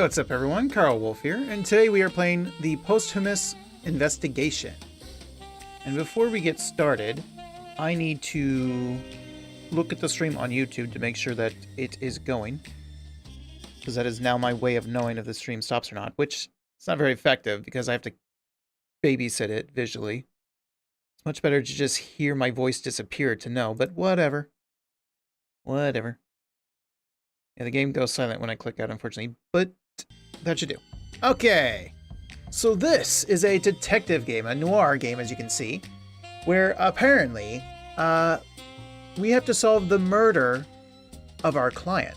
What's up everyone, Carl Wolf here, and today we are playing the Posthumous Investigation. And before we get started, I need to look at the stream on YouTube to make sure that it is going. Because that is now my way of knowing if the stream stops or not, which is not very effective because I have to babysit it visually. It's much better to just hear my voice disappear to know, but whatever. Whatever. Yeah, the game goes silent when I click out, unfortunately, but that should do. Okay, so this is a detective game, a noir game, as you can see, where apparently we have to solve the murder of our client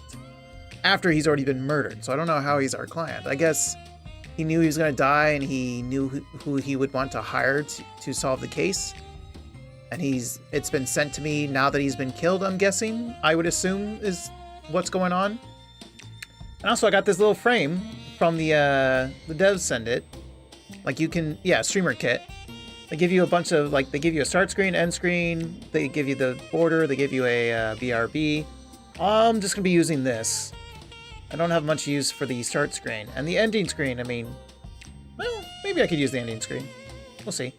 after he's already been murdered. So I don't know how he's our client. I guess he knew he was going to die and he knew who he would want to hire to solve the case. And it's been sent to me now that he's been killed, I'm guessing, I would assume is what's going on. And also I got this little frame from the devs send it. Like you can, yeah, streamer kit. They give you a bunch of, like, they give you a start screen, end screen, they give you the border, they give you a BRB. I'm just gonna be using this. I don't have much use for the start screen. And the ending screen, I mean, well, maybe I could use the ending screen. We'll see.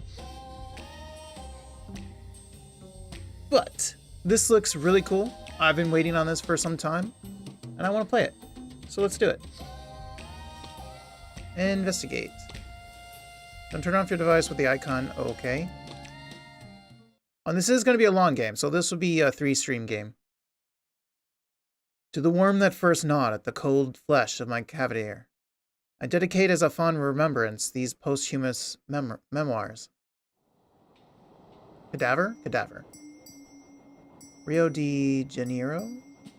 But this looks really cool. I've been waiting on this for some time, and I want to play it. So let's do it. Investigate. Don't turn off your device with the icon. Okay. And this is going to be a long game, so this will be a 3-stream game. To the worm that first gnawed at the cold flesh of my cavalier, I dedicate as a fond remembrance these posthumous memoirs. Cadaver? Cadaver. Rio de Janeiro,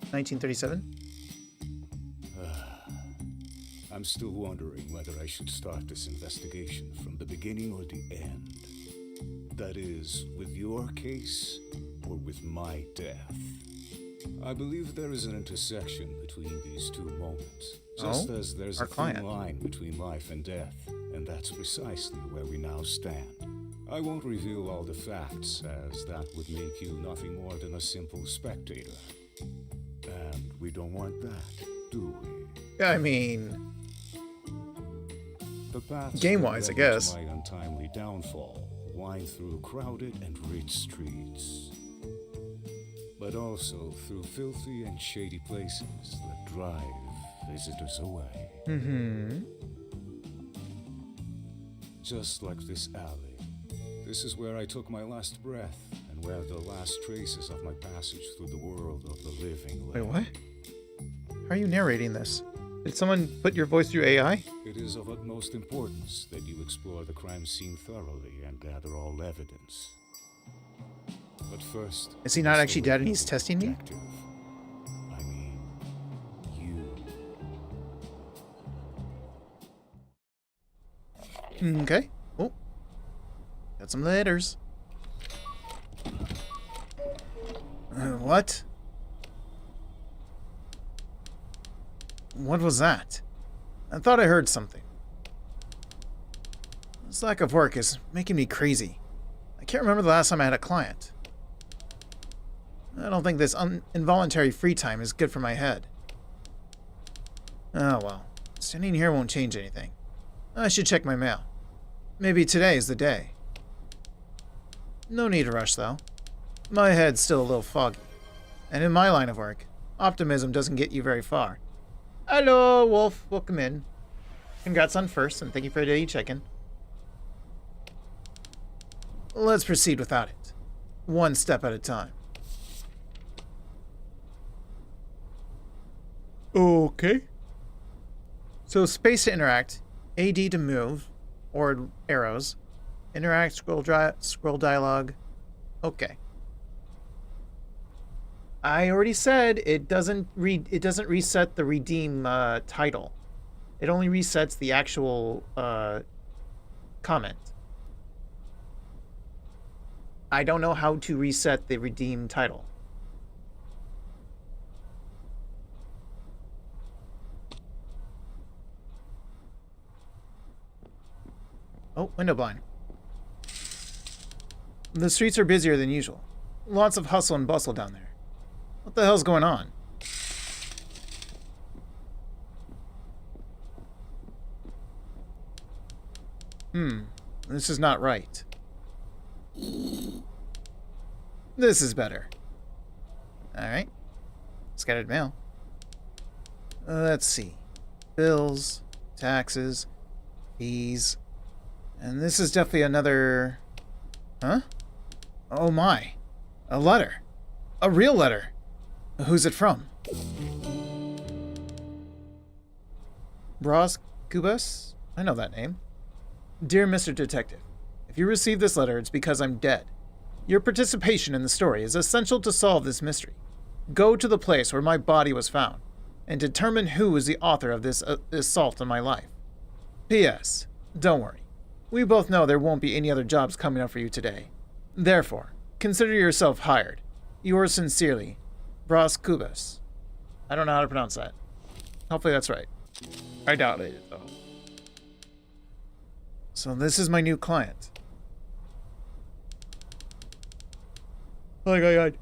1937. I'm still wondering whether I should start this investigation from the beginning or the end. That is, with your case or with my death. I believe there is an intersection between these two moments, just as there's a thin line between life and death, and that's precisely where we now stand. I won't reveal all the facts, as that would make you nothing more than a simple spectator. And we don't want that, do we? I mean, the paths game-wise, I guess. My untimely downfall wind through crowded and rich streets, but also through filthy and shady places that drive visitors away. Just like this alley. This is where I took my last breath, and where the last traces of my passage through the world of the living lay. Wait, what? How are you narrating this? Did someone put your voice through AI? It is of utmost importance that you explore the crime scene thoroughly and gather all evidence. But first... Is he not actually dead and he's testing you? I mean, you. Okay. Oh. Got some letters. What? What was that? I thought I heard something. This lack of work is making me crazy. I can't remember the last time I had a client. I don't think this involuntary free time is good for my head. Oh well. Standing here won't change anything. I should check my mail. Maybe today is the day. No need to rush, though. My head's still a little foggy. And in my line of work, optimism doesn't get you very far. Hello, Wolf. Welcome in. Congrats on first, and thank you for the check-in. Let's proceed without it. One step at a time. Okay. So space to interact, AD to move, or arrows. Interact, scroll dialogue. Okay. I already said it doesn't reset the redeem title. It only resets the actual comment. I don't know how to reset the redeem title. Oh, window blind. The streets are busier than usual. Lots of hustle and bustle down there. What the hell's going on? This is not right. This is better. Alright. Scattered mail. Let's see. Bills, taxes, fees. And this is definitely another... Huh? Oh my. A letter. A real letter. Who's it from? Bras Kubas? I know that name. Dear Mr. Detective, if you received this letter, it's because I'm dead. Your participation in the story is essential to solve this mystery. Go to the place where my body was found, and determine who is the author of this assault on my life. P.S. Don't worry. We both know there won't be any other jobs coming up for you today. Therefore, consider yourself hired. Yours sincerely, Bras Kubas. I don't know how to pronounce that. Hopefully that's right. I doubt it, though. So this is my new client. Oh my god.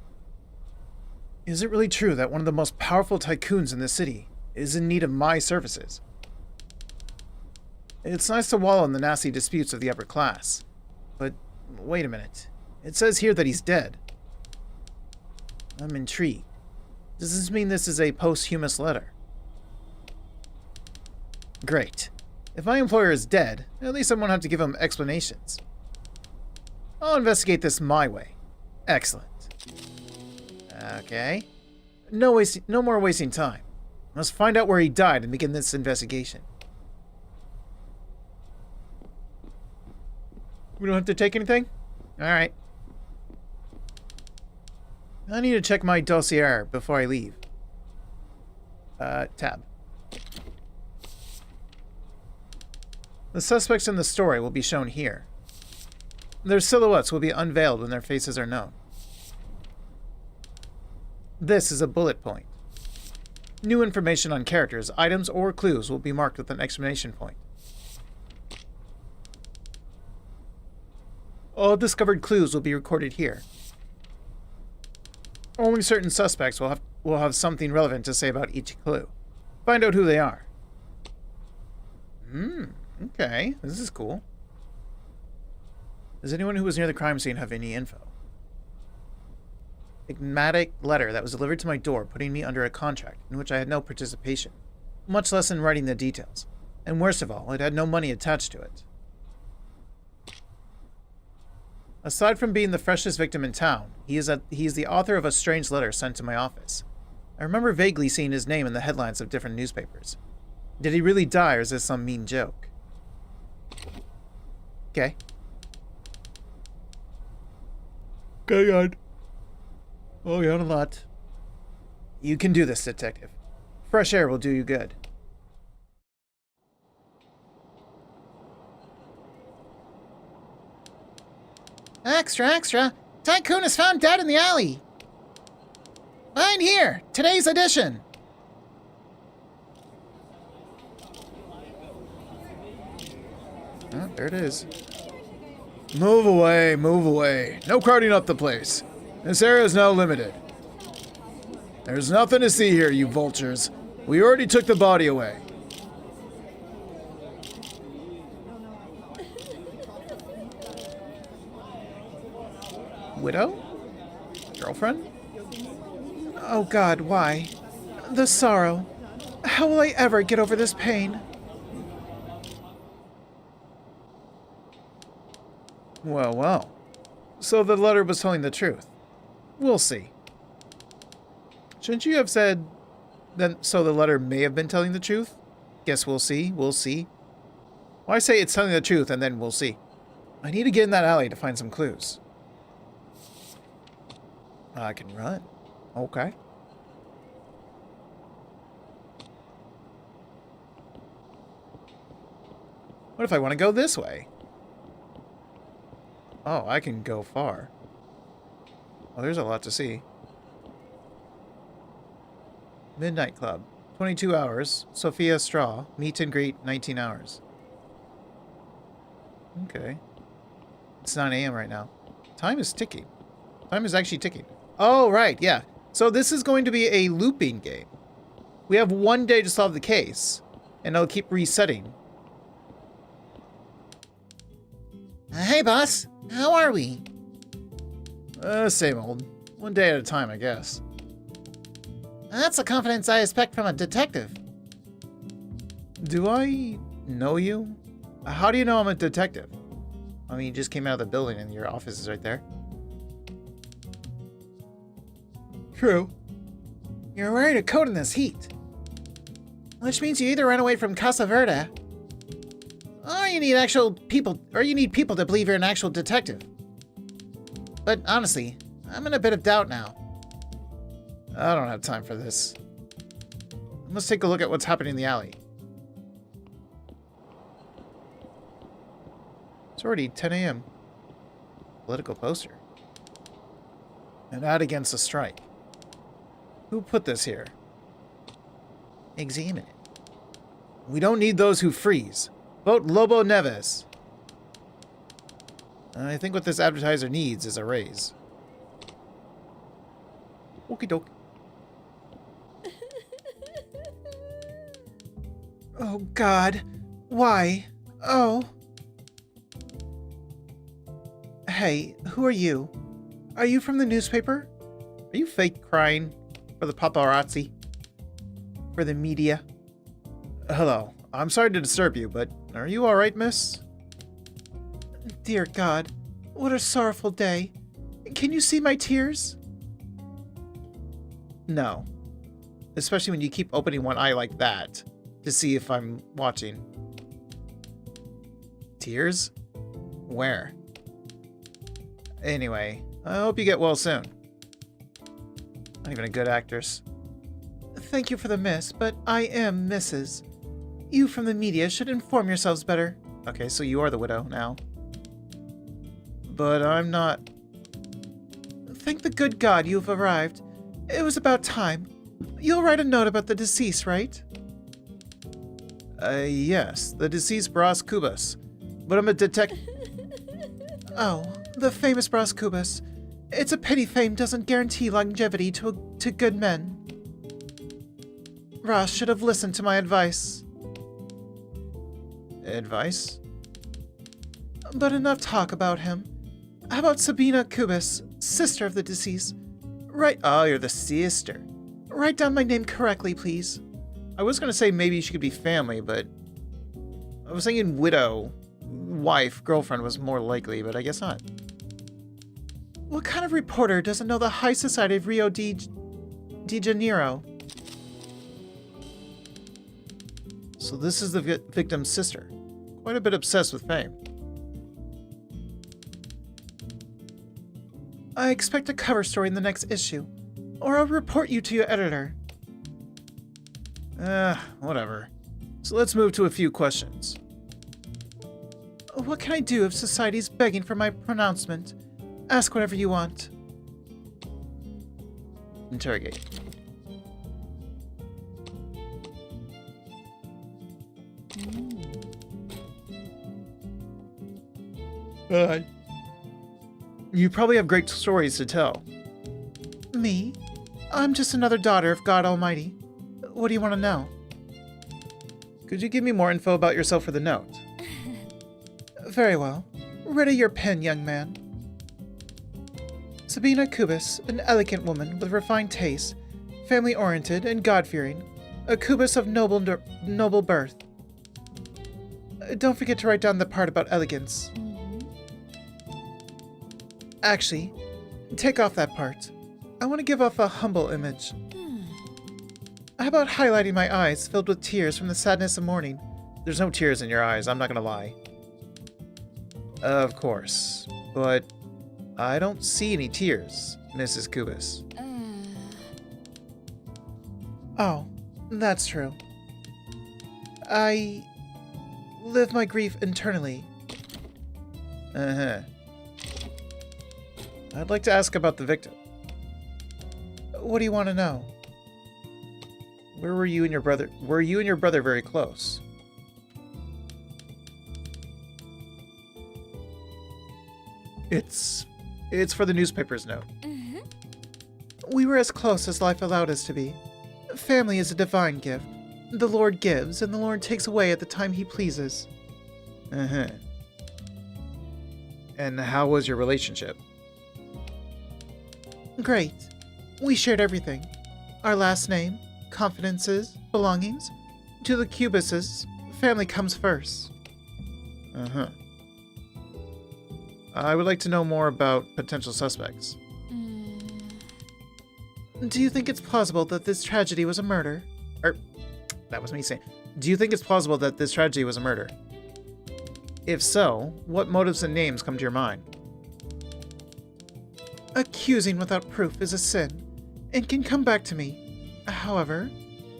Is it really true that one of the most powerful tycoons in this city is in need of my services? It's nice to wallow in the nasty disputes of the upper class. But wait a minute. It says here that he's dead. I'm intrigued. Does this mean this is a posthumous letter? Great. If my employer is dead, at least I won't have to give him explanations. I'll investigate this my way. Excellent. Okay. No more wasting time. Let's find out where he died and begin this investigation. We don't have to take anything? Alright. I need to check my dossier before I leave. Tab. The suspects in the story will be shown here. Their silhouettes will be unveiled when their faces are known. This is a bullet point. New information on characters, items, or clues will be marked with an exclamation point. All discovered clues will be recorded here. Only certain suspects will have something relevant to say about each clue. Find out who they are. Okay, this is cool. Does anyone who was near the crime scene have any info? Enigmatic letter that was delivered to my door, putting me under a contract in which I had no participation, much less in writing the details. And worst of all, it had no money attached to it. Aside from being the freshest victim in town, he is the author of a strange letter sent to my office. I remember vaguely seeing his name in the headlines of different newspapers. Did he really die, or is this some mean joke? Okay. Go on. Oh, yeah, a lot. You can do this, detective. Fresh air will do you good. Extra, extra! Tycoon is found dead in the alley! Find here! Today's edition! Oh, there it is. Move away, move away. No crowding up the place. This area is now limited. There's nothing to see here, you vultures. We already took the body away. Widow? Girlfriend? Oh God, why? The sorrow. How will I ever get over this pain? Well, well. So the letter was telling the truth. We'll see. Shouldn't you have said that so the letter may have been telling the truth? Guess we'll see, we'll see. Why say it's telling the truth and then we'll see? I need to get in that alley to find some clues. I can run. Okay. What if I want to go this way? Oh, I can go far. Oh, there's a lot to see. Midnight Club. 22 hours. Sophia Straw. Meet and greet, 19 hours. Okay. It's 9 a.m. right now. Time is ticking. Time is actually ticking. Oh, right, yeah. So this is going to be a looping game. We have 1 day to solve the case, and it'll keep resetting. Hey, boss. How are we? Same old. One day at a time, I guess. That's the confidence I expect from a detective. Do I know you? How do you know I'm a detective? I mean, you just came out of the building and your office is right there. True. You're wearing a coat in this heat. Which means you either ran away from Casa Verde, or you need people to believe you're an actual detective. But honestly, I'm in a bit of doubt now. I don't have time for this. Let's take a look at what's happening in the alley. It's already 10 a.m. Political poster. An ad against the strike. Who put this here? Examine it. We don't need those who freeze. Vote Lobo Neves. I think what this advertiser needs is a raise. Okie doke. Oh, God. Why? Oh. Hey, who are you? Are you from the newspaper? Are you fake crying for the paparazzi? For the media? Hello. I'm sorry to disturb you, but are you alright, miss? Dear God, what a sorrowful day. Can you see my tears? No. Especially when you keep opening one eye like that to see if I'm watching. Tears? Where? Anyway, I hope you get well soon. Not even a good actress. Thank you for the miss, but I am Mrs. You from the media should inform yourselves better. Okay, so you are the widow now. But I'm not. Thank the good God you've arrived. It was about time. You'll write a note about the deceased, right? Yes, the deceased Bras Cubas. But I'm a detective. Oh, the famous Bras Cubas. It's a pity fame doesn't guarantee longevity to good men. Ross should have listened to my advice. Advice? But enough talk about him. How about Sabina Cubas, sister of the deceased? Oh, you're the sister. Write down my name correctly, please. I was gonna say maybe she could be family, but I was thinking widow, wife, girlfriend was more likely, but I guess not. What kind of reporter doesn't know the high society of Rio de Janeiro? So this is the victim's sister. Quite a bit obsessed with fame. I expect a cover story in the next issue, or I'll report you to your editor. Whatever. So let's move to a few questions. What can I do if society's begging for my pronouncement? Ask whatever you want. Interrogate. You probably have great stories to tell. Me? I'm just another daughter of God Almighty. What do you want to know? Could you give me more info about yourself for the note? Very well. Ready your pen, young man. Sabina Cubas, an elegant woman with refined taste, family-oriented and God-fearing, a Cubas of noble birth. Don't forget to write down the part about elegance. Actually, take off that part. I want to give off a humble image. How about highlighting my eyes filled with tears from the sadness of mourning? There's no tears in your eyes, I'm not gonna lie. Of course, but I don't see any tears, Mrs. Cubas. Oh, that's true. I live my grief internally. Uh-huh. I'd like to ask about the victim. What do you want to know? Where were you and your brother? Were you and your brother very close? It's for the newspaper's note. We were as close as life allowed us to be. Family is a divine gift. The Lord gives, and the Lord takes away at the time He pleases. Uh-huh. And how was your relationship? Great. We shared everything. Our last name, confidences, belongings. To the Cubuses, family comes first. Uh-huh. I would like to know more about potential suspects. Do you think it's plausible that this tragedy was a murder? That was me saying. Do you think it's plausible that this tragedy was a murder? If so, what motives and names come to your mind? Accusing without proof is a sin, and can come back to me. However,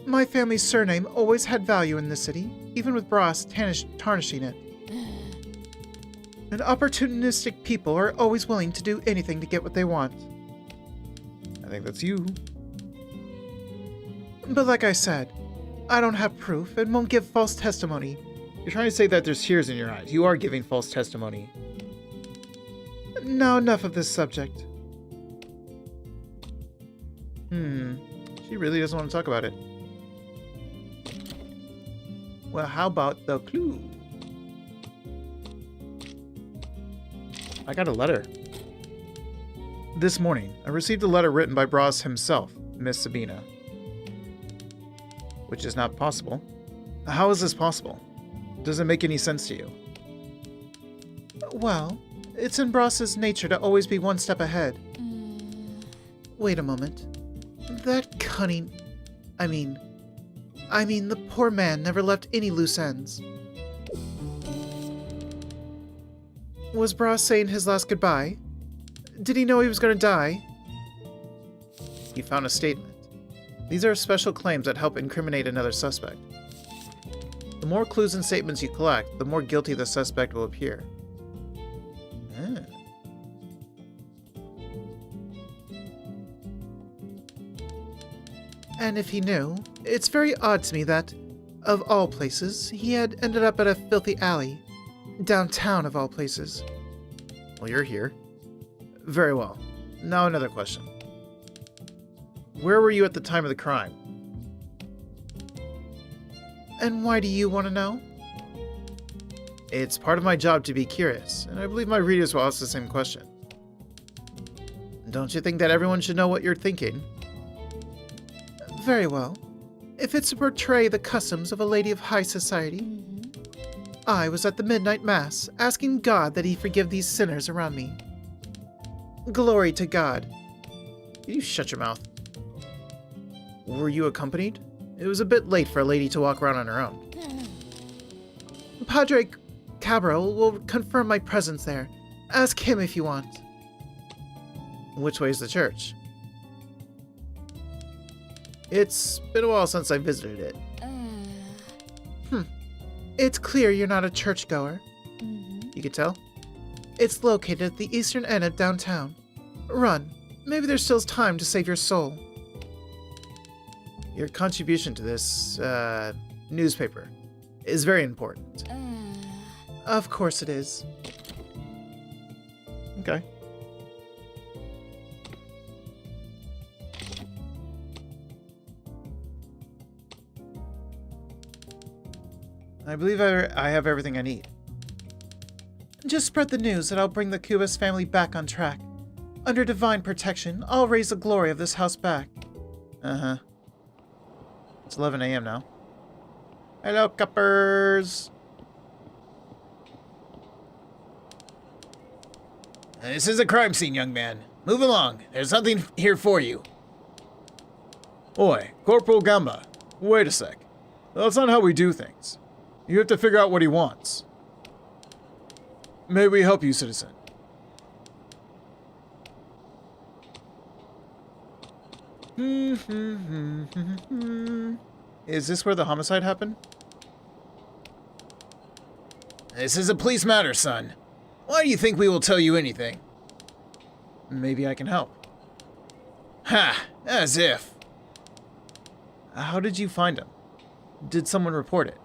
my family's surname always had value in this city, even with Brass tarnishing it. And opportunistic people are always willing to do anything to get what they want. I think that's you. But like I said, I don't have proof and won't give false testimony. You're trying to say that there's tears in your eyes. You are giving false testimony. Now enough of this subject. She really doesn't want to talk about it. Well, how about the clue? I got a letter. This morning, I received a letter written by Bros himself, Miss Sabina. Which is not possible. How is this possible? Doesn't make any sense to you. Well, it's in Brass's nature to always be one step ahead. Wait a moment. That cunning... I mean, the poor man never left any loose ends. Was Brass saying his last goodbye? Did he know he was going to die? He found a statement. These are special claims that help incriminate another suspect. The more clues and statements you collect, the more guilty the suspect will appear. Ah. And if he knew, it's very odd to me that, of all places, he had ended up at a filthy alley. Downtown, of all places. Well, you're here. Very well. Now another question. Where were you at the time of the crime? And why do you want to know? It's part of my job to be curious, and I believe my readers will ask the same question. Don't you think that everyone should know what you're thinking? Very well. If it's to portray the customs of a lady of high society, I was at the midnight mass, asking God that he forgive these sinners around me. Glory to God. You shut your mouth. Were you accompanied? It was a bit late for a lady to walk around on her own. Padre Cabral will confirm my presence there. Ask him if you want. Which way is the church? It's been a while since I visited it. It's clear you're not a churchgoer. You could tell? It's located at the eastern end of downtown. Run. Maybe there's still time to save your soul. Your contribution to this, newspaper is very important. Of course it is. Okay. I believe I have everything I need. Just spread the news that I'll bring the Cubas family back on track. Under divine protection, I'll raise the glory of this house back. Uh-huh. It's 11 a.m. now. Hello, cuppers! This is a crime scene, young man. Move along. There's nothing here for you. Oi, Corporal Gamba. Wait a sec. That's not how we do things. You have to figure out what he wants. May we help you, citizen? Is this where the homicide happened? This is a police matter, son. Why do you think we will tell you anything? Maybe I can help. Ha! As if. How did you find him? Did someone report it?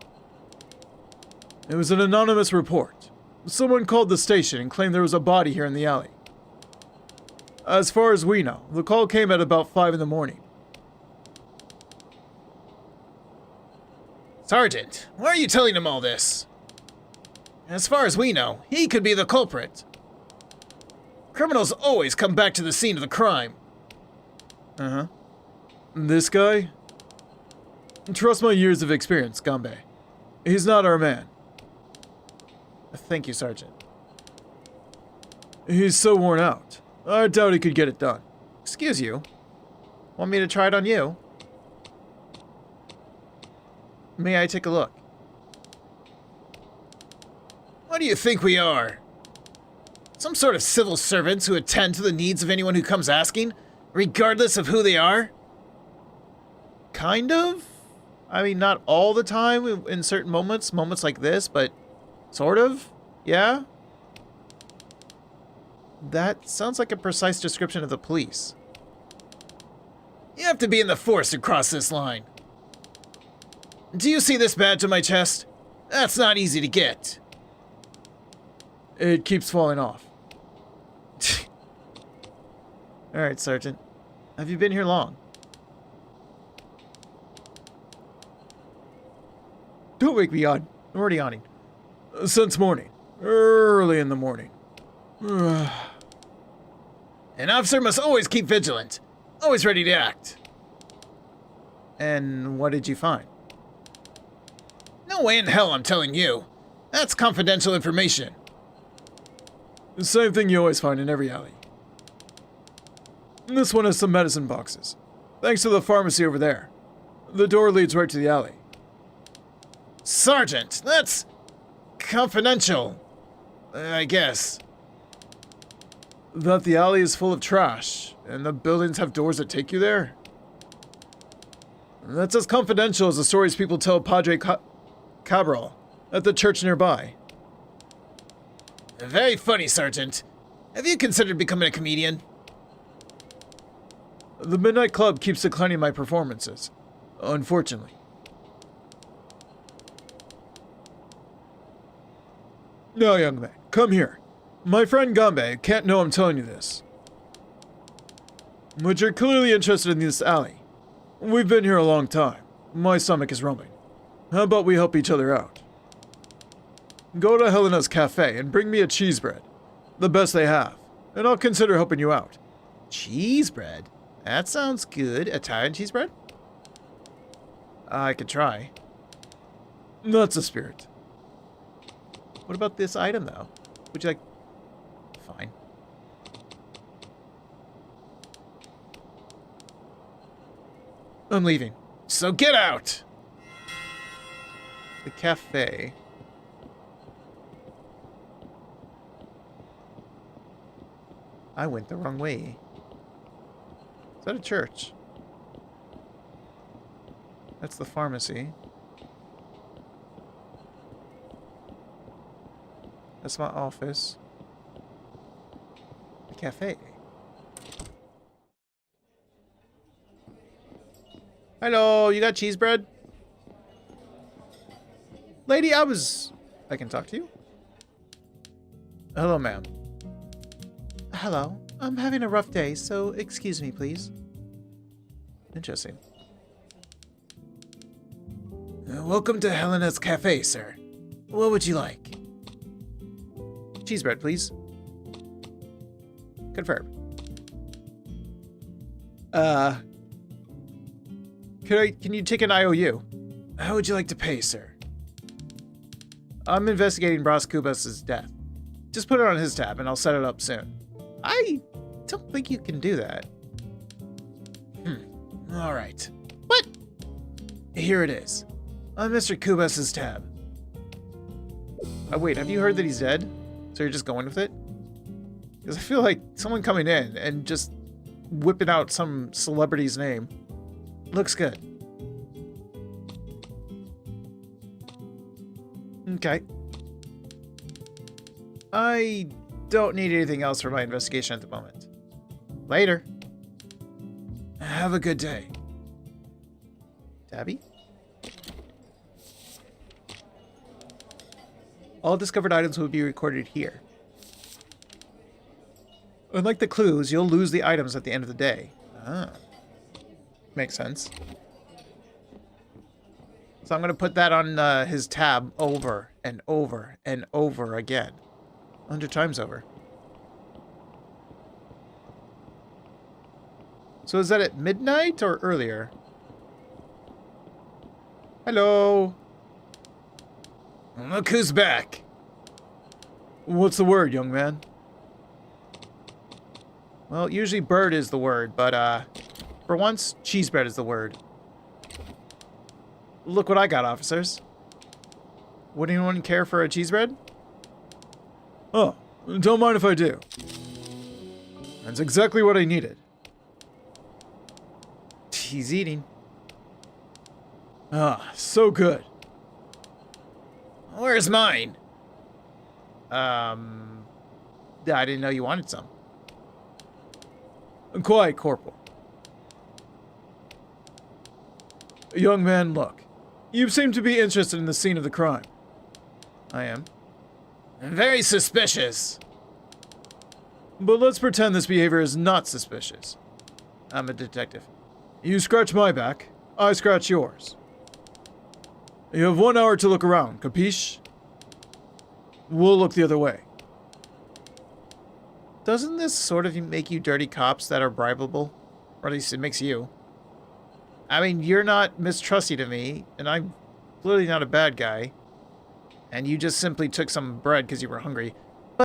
It was an anonymous report. Someone called the station and claimed there was a body here in the alley. As far as we know, the call came at about 5 in the morning. Sergeant, why are you telling him all this? As far as we know, he could be the culprit. Criminals always come back to the scene of the crime. Uh-huh. This guy? Trust my years of experience, Gambe. He's not our man. Thank you, Sergeant. He's so worn out. I doubt he could get it done. Excuse you? Want me to try it on you? May I take a look? What do you think we are? Some sort of civil servants who attend to the needs of anyone who comes asking, regardless of who they are? Kind of? I mean, not all the time in certain moments like this, but sort of, yeah? That sounds like a precise description of the police. You have to be in the force to cross this line. Do you see this badge on my chest? That's not easy to get. It keeps falling off. Alright, Sergeant. Have you been here long? Don't wake me on. I'm already yawning. Since morning. Early in the morning. An officer must always keep vigilant. Always ready to act. And what did you find? No way in hell I'm telling you. That's confidential information. The same thing you always find in every alley. This one has some medicine boxes. Thanks to the pharmacy over there. The door leads right to the alley. Sergeant, that's confidential. I guess. That the alley is full of trash, and the buildings have doors that take you there? That's as confidential as the stories people tell Padre Cabral at the church nearby. Very funny, Sergeant. Have you considered becoming a comedian? The Midnight Club keeps declining my performances, unfortunately. Now, young man, come here. My friend Gambe can't know I'm telling you this. But you're clearly interested in this alley. We've been here a long time. My stomach is rumbling. How about we help each other out? Go to Helena's Cafe and bring me a cheese bread. The best they have. And I'll consider helping you out. Cheese bread? That sounds good. Italian cheese bread? I could try. That's the spirit. What about this item, though? Would you like... Fine. I'm leaving. So get out! The cafe. I went the wrong way. Is that a church? That's the pharmacy. That's my office. The cafe. Hello, you got cheese bread? Lady, I can talk to you? Hello, ma'am. Hello. I'm having a rough day, so excuse me, please. Interesting. Welcome to Helena's Cafe, sir. What would you like? Cheese bread, please. Confirm. Can you take an IOU? How would you like to pay, sir? I'm investigating Bras Cubas's death. Just put it on his tab and I'll set it up soon. I don't think you can do that. All right. What? Here it is. On Mr. Cubas's tab. Wait, have you heard that he's dead? So you're just going with it? Because I feel like someone coming in and just whipping out some celebrity's name. Looks good. Okay. I don't need anything else for my investigation at the moment. Later. Have a good day. Tabby? All discovered items will be recorded here. Unlike the clues, you'll lose the items at the end of the day. Ah. Makes sense. So I'm going to put that on his tab over and over and over again. 100 times over. So is that at midnight or earlier? Hello? Look who's back. What's the word, young man? Well, usually bird is the word, but, for once, cheese bread is the word. Look what I got, officers. Would anyone care for a cheese bread? Oh, don't mind if I do. That's exactly what I needed. He's eating. Ah, so good. Where's mine? I didn't know you wanted some. Quiet, Corporal. Young man, look. You seem to be interested in the scene of the crime. I am. Very suspicious. But let's pretend this behavior is not suspicious. I'm a detective. You scratch my back, I scratch yours. You have 1 hour to look around, capiche? We'll look the other way. Doesn't this sort of make you dirty cops that are bribable? Or at least it makes you. I mean, you're not mistrusty to me, and I'm clearly not a bad guy. And you just simply took some bread because you were hungry.